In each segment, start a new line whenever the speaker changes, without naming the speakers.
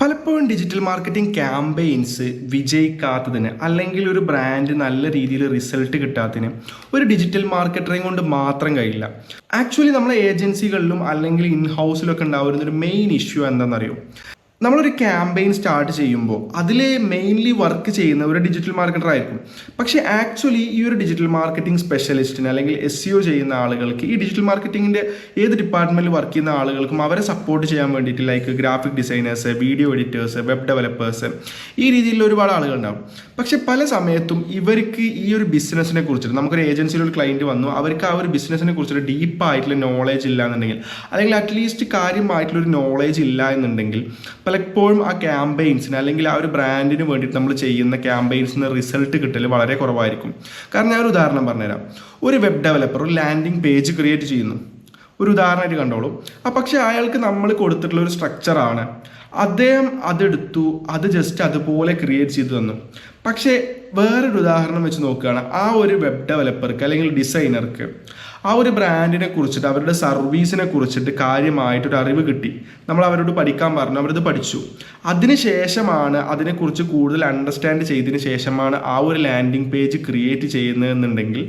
പലപ്പോഴും digital marketing campaigns വിജയിക്കാത്തതിന് അല്ലെങ്കിൽ ഒരു ബ്രാൻഡ് നല്ല രീതിയിൽ റിസൾട്ട് കിട്ടാത്തതിന് ഒരു ഡിജിറ്റൽ മാർക്കറ്ററിങ് കൊണ്ട് മാത്രം കഴിയില്ല. ആക്ച്വലി നമ്മളെ ഏജൻസികളിലും അല്ലെങ്കിൽ ഇൻ ഹൗസിലൊക്കെ ഉണ്ടാവുന്ന ഒരു മെയിൻ ഇഷ്യൂ എന്താണെന്നറിയോ? നമ്മളൊരു ക്യാമ്പയിൻ സ്റ്റാർട്ട് ചെയ്യുമ്പോൾ അതിൽ മെയിൻലി വർക്ക് ചെയ്യുന്ന ഒരു ഡിജിറ്റൽ മാർക്കറ്റർ ആയിരിക്കും. പക്ഷേ ആക്ച്വലി ഈ ഒരു ഡിജിറ്റൽ മാർക്കറ്റിംഗ് സ്പെഷ്യലിസ്റ്റിന് അല്ലെങ്കിൽ SEO ചെയ്യുന്ന ആളുകൾക്ക് ഈ ഡിജിറ്റൽ മാർക്കറ്റിങ്ങിൻ്റെ ഏത് ഡിപ്പാർട്ട്മെൻറ്റിൽ വർക്ക് ചെയ്യുന്ന ആളുകൾക്കും അവരെ സപ്പോർട്ട് ചെയ്യാൻ വേണ്ടിയിട്ട് like graphic designers, video editors, web developers, ഈ രീതിയിലുള്ള ഒരുപാട് ആളുകളുണ്ടാവും. പക്ഷെ പല സമയത്തും ഇവർക്ക് ഈ ഒരു ബിസിനസ്സിനെ കുറിച്ചിട്ട് നമുക്കൊരു ഏജൻസിയിൽ ഒരു ക്ലയൻറ്റ് വന്നു, അവർക്ക് ആ ഒരു ബിസിനസ്സിനെ കുറിച്ചിട്ട് ഡീപ്പായിട്ടുള്ള നോളേജ് ഇല്ല എന്നുണ്ടെങ്കിൽ അല്ലെങ്കിൽ അറ്റ്ലീസ്റ്റ് കാര്യമായിട്ടുള്ളൊരു നോളേജ് ഇല്ല എന്നുണ്ടെങ്കിൽ പലപ്പോഴും ആ ക്യാമ്പയിൻസിന് അല്ലെങ്കിൽ ആ ഒരു ബ്രാൻഡിന് വേണ്ടിയിട്ട് നമ്മൾ ചെയ്യുന്ന ക്യാമ്പയിൻസിന് റിസൾട്ട് കിട്ടൽ വളരെ കുറവായിരിക്കും. കാരണം ഞാൻ ഒരു ഉദാഹരണം പറഞ്ഞുതരാം. ഒരു വെബ് ഡെവലപ്പർ ഒരു ലാൻഡിങ് പേജ് ക്രിയേറ്റ് ചെയ്യുന്നു, ഒരു ഉദാഹരണമായിട്ട് കണ്ടോളൂ. പക്ഷേ അയാൾക്ക് നമ്മൾ കൊടുത്തിട്ടുള്ള ഒരു സ്ട്രക്ചറാണ്, അദ്ദേഹം അതെടുത്തു, അത് ജസ്റ്റ് അതുപോലെ ക്രിയേറ്റ് ചെയ്തു തന്നു. പക്ഷേ വേറൊരു ഉദാഹരണം വെച്ച് നോക്കുകയാണ്, ആ ഒരു വെബ് ഡെവലപ്പർക്ക് അല്ലെങ്കിൽ ഡിസൈനർക്ക് ആ ഒരു ബ്രാൻഡിനെ കുറിച്ചിട്ട് അവരുടെ സർവീസിനെ കുറിച്ചിട്ട് കാര്യമായിട്ടൊരു അറിവ് കിട്ടി. നമ്മൾ അവരോട് പഠിക്കാൻ പറഞ്ഞു, അവരത് പഠിച്ചു. അതിനുശേഷമാണ് അതിനെക്കുറിച്ച് കൂടുതൽ അണ്ടർസ്റ്റാൻഡ് ചെയ്തതിന് ശേഷമാണ് ആ ഒരു ലാൻഡിങ് പേജ് ക്രിയേറ്റ് ചെയ്യുന്നതെന്നുണ്ടെങ്കിൽ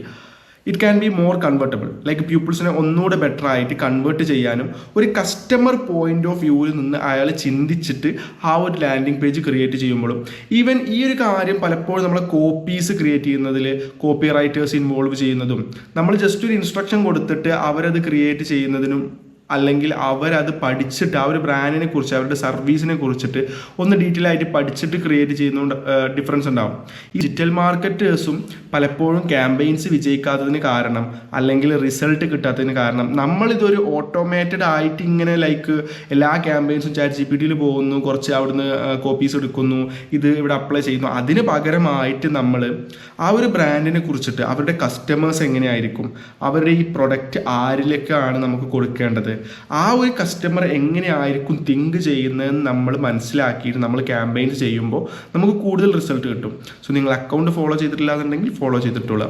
it can be more convertible. Like പീപ്പിൾസിനെ ഒന്നുകൂടെ ബെറ്റർ ആയിട്ട് കൺവേർട്ട് ചെയ്യാനും ഒരു കസ്റ്റമർ പോയിന്റ് ഓഫ് വ്യൂവിൽ നിന്ന് അയാൾ ചിന്തിച്ചിട്ട് ആ ഒരു ലാൻഡിങ് പേജ് ക്രിയേറ്റ് ചെയ്യുമ്പോഴും ഈവൻ ഈ ഒരു കാര്യം പലപ്പോഴും നമ്മൾ കോപ്പീസ് ക്രിയേറ്റ് ചെയ്യുന്നതിൽ കോപ്പി റൈറ്റേഴ്സ് ഇൻവോൾവ് ചെയ്യുന്നതും നമ്മൾ ജസ്റ്റ് ഒരു ഇൻസ്ട്രക്ഷൻ കൊടുത്തിട്ട് അവരത് ക്രിയേറ്റ് ചെയ്യുന്നതിനും അല്ലെങ്കിൽ അവരത് പഠിച്ചിട്ട് ആ ഒരു ബ്രാൻഡിനെ കുറിച്ച് അവരുടെ സർവീസിനെ കുറിച്ചിട്ട് ഒന്ന് ഡീറ്റെയിൽ ആയിട്ട് പഠിച്ചിട്ട് ക്രിയേറ്റ് ചെയ്യുന്നതുകൊണ്ട് ഡിഫറൻസ് ഉണ്ടാവും. ഈ ഡിജിറ്റൽ മാർക്കറ്റേഴ്സും പലപ്പോഴും ക്യാമ്പയിൻസ് വിജയിക്കാത്തതിന് കാരണം അല്ലെങ്കിൽ റിസൾട്ട് കിട്ടാത്തതിന് കാരണം നമ്മളിതൊരു ഓട്ടോമേറ്റഡ് ആയിട്ട് ഇങ്ങനെ ലൈക്ക് എല്ലാ ക്യാമ്പയിൻസും ChatGPT പോകുന്നു, കുറച്ച് അവിടുന്ന് കോപ്പീസ് എടുക്കുന്നു, ഇത് ഇവിടെ അപ്ലൈ ചെയ്യുന്നു. അതിന് പകരമായിട്ട് നമ്മൾ ആ ഒരു ബ്രാൻഡിനെ കുറിച്ചിട്ട് അവരുടെ കസ്റ്റമേഴ്സ് എങ്ങനെയായിരിക്കും, അവരുടെ ഈ പ്രൊഡക്റ്റ് ആരിലേക്കാണ് നമുക്ക് കൊടുക്കേണ്ടത്, ആ ഒരു കസ്റ്റമർ എങ്ങനെയായിരിക്കും തിങ്ക് ചെയ്യുന്നതെന്ന് നമ്മൾ മനസ്സിലാക്കിയിട്ട് നമ്മൾ ക്യാമ്പയിൻസ് ചെയ്യുമ്പോൾ നമുക്ക് കൂടുതൽ റിസൾട്ട് കിട്ടും. സോ നിങ്ങൾ അക്കൗണ്ട് ഫോളോ ചെയ്തിട്ടില്ല എന്നുണ്ടെങ്കിൽ ഫോളോ ചെയ്തിട്ടുള്ള